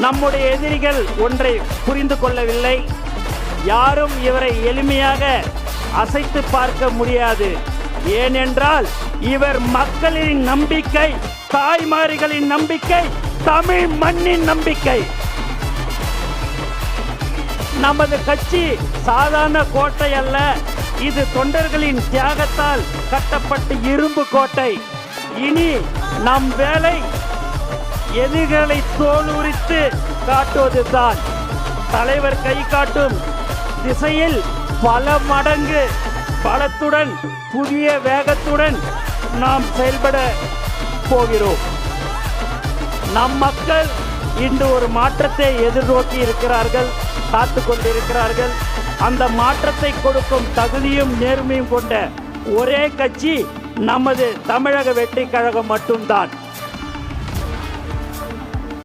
நம்முடைய எதிரிகள் ஒன்றை புரிந்து கொள்ளவில்லை. யாரும் இவரை எளிமையாக அசைத்து பார்க்க முடியாது. ஏனென்றால் இவர் மக்களின் நம்பிக்கை, தாய்மார்களின் நம்பிக்கை, தமிழ் மண்ணின் நம்பிக்கை. நமது கட்சி சாதாரண கோட்டை அல்ல, இது தொண்டர்களின் தியாகத்தால் கட்டப்பட்ட இரும்பு கோட்டை. இனி நம் வேலை எதிரிகளை தோலுரித்து காட்டுவதுதான். தலைவர் கை காட்டும் திசையில் பல மடங்கு பலத்துடன் புதிய வேகத்துடன் நாம் செயல்பட போகிறோம். நம் மக்கள் இன்று ஒரு மாற்றத்தை எதிர்நோக்கி இருக்கிறார்கள், காத்து கொண்டிருக்கிறார்கள். அந்த மாற்றத்தை கொடுக்கும் தகுதியும் நேர்மையும் கொண்ட ஒரே கட்சி நமது தமிழக வெற்றி கழகம் மட்டும்தான்.